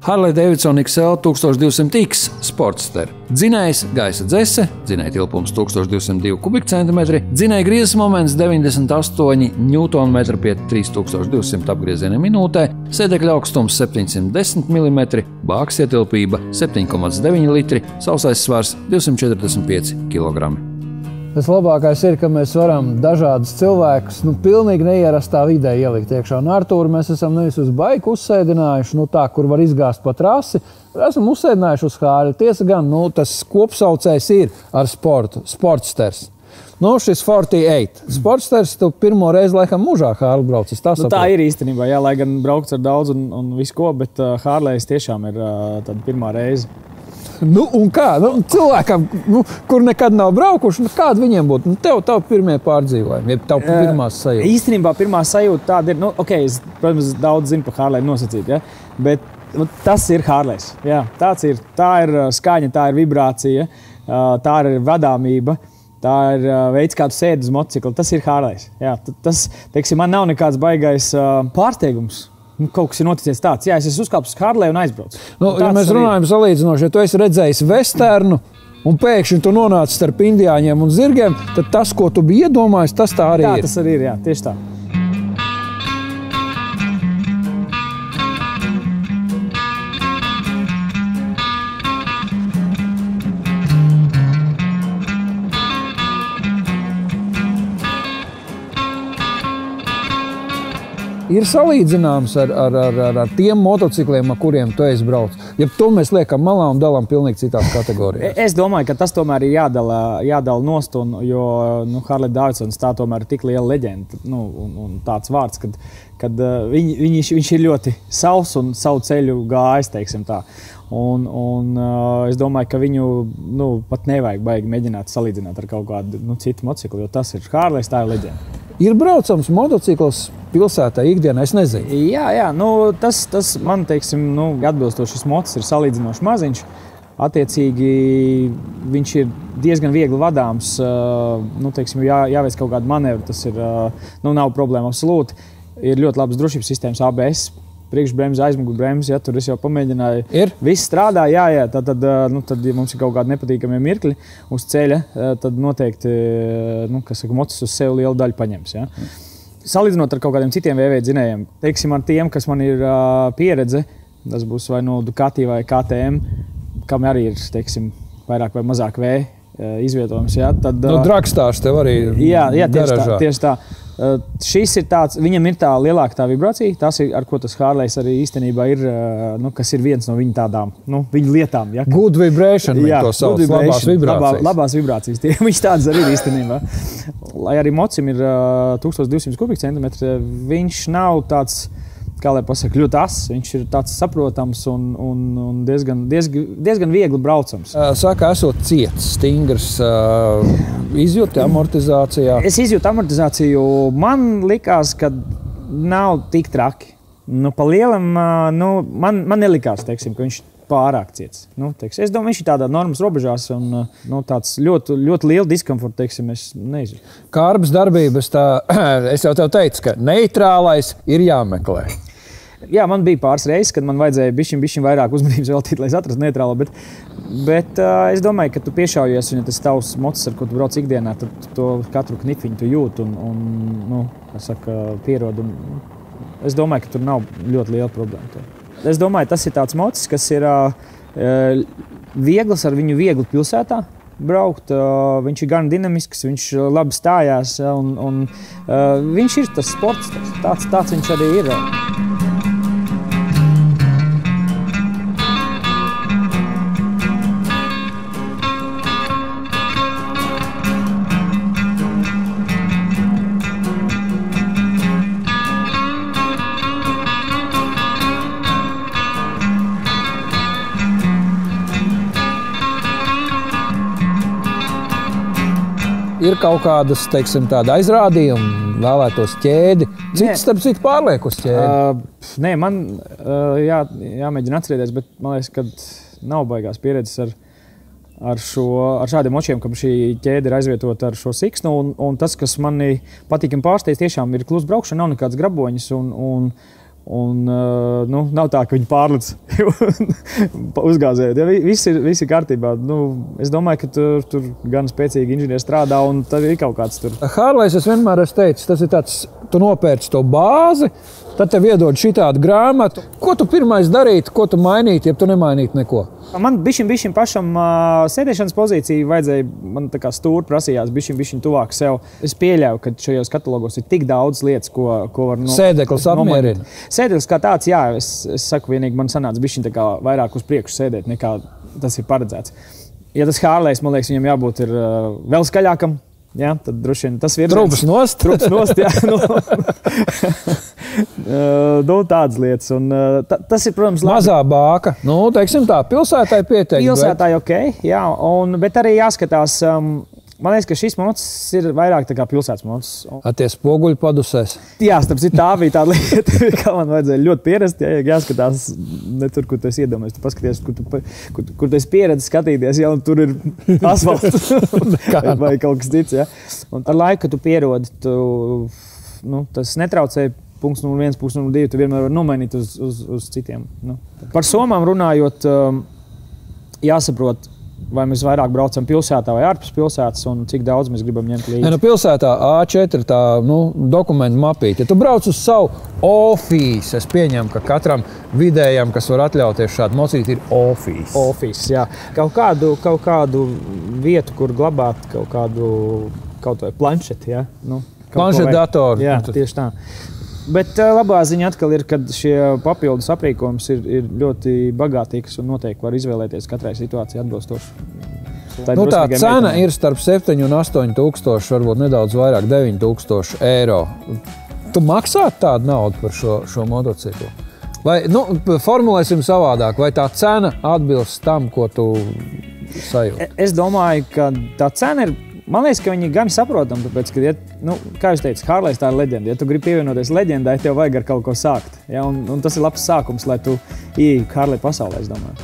Harley Davidson XL 1200X Sportster. Dzinējs gaisa dzese, dzinēja tilpums 1202 kubikcentimetri, dzinēja griezes moments 98 Nm pie 3200 apgriezieniem minūtē, sēdekļa augstums 710 mm, bākas ietilpība 7,9 litri, sausais svars 245 kg. Tas labākais ir, ka mēs varam dažādus cilvēkus pilnīgi neierastā vidē ielikt iekšā. Un Artūru mēs esam nevis uz baiku uzsēdinājuši, tā, kur var izgāzt pa trasi, esam uzsēdinājuši uz Harley. Tiesa gan, tas kopsaucējs ir ar sportu, Sportsters. Šis 48. Sportsters, tu pirmo reizi laikam mūžā Harley braucis. Tā ir īstenībā, jā, lai gan braukts ar daudz un visu ko, bet Harley's tiešām ir tāda pirmā reize. Un kā? Cilvēkam, kur nekad nav braukuši, kāda viņiem būtu? Tev pirmie pārdzīvojumi, jeb tev pirmās sajūta? Īstenībā pirmā sajūta tāda ir, es, protams, daudz zinu par Harley nosacīt, ja? Bet tas ir Harley's. Jā, tāds ir. Tā ir skaņa, tā ir vibrācija, tā ir vadāmība, tā ir veids, kā tu sēdi uz motocikla. Tas ir Harley's. Jā, tas, teiksim, man nav nekāds baigais pārsteigums. Kaut kas ir noticies tāds, jā, es esmu uzkāpis uz Harley un aizbraucu. Ja mēs runājam salīdzinoši, ja tu esi redzējis vesternu un pēkšņi tu nonāci starp indiāņiem un zirgiem, tad tas, ko tu biji iedomājis, tas tā arī ir. Tas arī ir, jā, tieši tā. Ir salīdzināms ar tiem motocikliem, ar kuriem tu esi braucis. Ja to mēs liekam malā un dalām pilnīgi citās kategorijās. Es domāju, ka tas tomēr ir jādala nost, jo Harley Davidsons tā tomēr ir tik liela leģenda un tāds vārds, kad viņš ir ļoti savs un savu ceļu gājis, teiksim tā. Un es domāju, ka viņu pat nevajag baigi mēģināt salīdzināt ar kaut kādu citu motociklu, jo tas ir Harley's, tā ir leģenda. Ir braucams motocikls pilsētā ikdienā, es nezinu. Jā, tas man, teiksim, atbilstoši šis mocis ir salīdzinoši maziņš. Attiecīgi, viņš ir diezgan viegli vadāms, teiksim, jāveic kaut kādu manevru, tas ir, nav problēma absolūti. Ir ļoti labas drošības sistēmas ABS, priekšbremze, aizmugurbremze, ja tur es jau pamēģināju. Viss strādā, jā, tad ja mums ir kaut kādi nepatīkamie mirkļi uz ceļa, tad noteikti, mocis uz sevi lielu daļu paņems, ja. Salīdzinot ar kaut kādiem citiem VV dzinējiem, teiksim, ar tiem, kas man ir pieredze, tas būs vai Ducati vai KTM, kam arī ir, teiksim, vairāk vai mazāk V izvietojums, ja, tad... Dragstārs tev arī ir garažā. Tieši tā. Šis ir tāds, viņam ir tā lielāka tā vibrācija, tas ir, ar ko tas Harley's arī īstenībā ir, kas ir viens no viņa tādām, viņu lietām. Ja? Good vibration, to sauc, labās vibrācijas. Labās vibrācijas, viņš tāds arī ir īstenībā. Lai arī mocim ir 1200 kubikcentimetri, viņš nav tāds, kā lai pasaka, ļoti ass, viņš ir tāds saprotams un diezgan viegli braucams. Saka, esot ciets, stingrs, izjūti amortizācijā? Es izjūtu amortizāciju, man likās, ka nav tik traki. Pa lielam, man nelikās, teiksim, ka viņš pārāk ciets. Es domāju, viņš ir tādā normas robežās un tāds ļoti, ļoti liela diskomforta, teiksim, es nezinu. Kārbas darbības tā, es jau tev teicu, ka neitrālais ir jāmeklē. Jā, man bija pāris reizes, kad man vajadzēja bišķiņ vairāk uzmanības veltīt, lai es atrastu neitrālo, bet es domāju, ka tu piešaujies, un ja tas tavs mocis, ar ko tu brauc ikdienā, tad to katru knifiņu tu jūt un pierod. Es domāju, ka tur nav ļoti liela problēma. Es domāju, tas ir tāds mocis, kas ir viegls, ar viņu viegli pilsētā braukt. Viņš ir gan dinamisks, viņš labi stājās, un viņš ir tas sports, tāds viņš arī ir. Ir kaut kādas, teiksim, tāda aizrādījuma, vēlētos ķēdi. Cits, starp citu, pārliek uz ķēdi. Nē, man jāmēģina atcerēties, bet man liekas, ka nav baigās pieredzes ar šādiem močiem, ka šī ķēde ir aizvietota ar šo siksnu. Un tas, kas mani patīkami pārsteidz, tiešām ir klusa braukšana, nav nekādas graboņas. Un, nu, nav tā, ka viņi pārlec uzgāzējot. Ja, viss ir kārtībā. Nu, es domāju, ka tur gan spēcīgi inženieri strādā, un tad ir kaut kāds tur. Harlejs, es vienmēr esmu teicis, tas ir tāds, tu nopērci to bāzi, tad tev iedod šitādu grāmatu. Ko tu pirmais darītu, ko tu mainītu, ja tu nemainītu neko? Man bišķiņ pašam sēdēšanas pozīciju vajadzēja, man tā kā stūri prasījās bišķiņ tuvāk sev. Es pieļauju, ka šajos katalogos ir tik daudz lietas, ko var Sēdeklis apmierina. Sēdeklis kā tāds, jā, es saku vienīgi, man sanāca bišķiņ tā kā vairāk uz priekšu sēdēt, nekā tas ir paredzēts. Ja tas Harlejs, man liekas, viņam jābūt ir vēl skaļākam, jā, tad droši vien tas ir Trupas nost. Trupas nost, jā. Tādas lietas. Un, tas ir, protams, labi. Mazā bāka. Nu, teiksim tā, pilsētai pieteikti. Pilsētai ok, jā. Bet arī jāskatās, man liekas, ka šis mocis ir vairāk tā kā pilsētas mocis. Tie spoguļi padusēs. Jā, starp citu, tā bija tāda lieta, kā man vajadzēja ļoti pierast. Jāskatās ne tur, kur tu esi iedomājies. Tu paskaties, kur tu esi pieredzis skatīties, ja tur ir asfalts vai kaut kas cits. Ja. Un ar laiku, kad tu pierodi, tas netraucē. Punkts 01, punkts 02, tu vienmēr vari nomainīt uz citiem. Nu. Par somām runājot, jāsaprot, vai mēs vairāk braucam pilsētā vai ārpus pilsētas un cik daudz mēs gribam ņemt līdzi. Pilsētā A4 tā dokumentu mapīte. Ja tu brauc uz savu ofīsu, es pieņemu, ka katram vidējam, kas var atļauties šādu mocīti, ir ofīs. Ofīs, jā. Kaut kādu vietu, kur glabāt kaut vai planšeti, jā. Planšetdatoru. Jā, tieši tā. Bet labā ziņa atkal ir, ka šie papildus aprīkojums ir ļoti bagātīgs un noteikti var izvēlēties katrai situācijai atbilstoši. Tā cena ir starp 7 un 8 tūkstoši, varbūt nedaudz vairāk 9 tūkstoši eiro. Tu maksāt tādu naudu par šo motociklu? Vai, formulēsim savādāk, vai tā cena atbilst tam, ko tu sajūti? Es domāju, ka tā cena ir. Man liekas, ka viņi gan saprotam, tāpēc, ka, kā jūs teicat, Harlejs tā ir leģenda. Ja tu gribi pievienoties leģendai, tev vajag ar kaut ko sākt. Ja? Un tas ir labs sākums, lai tu ieeji Harlej pasaulē, es domāju.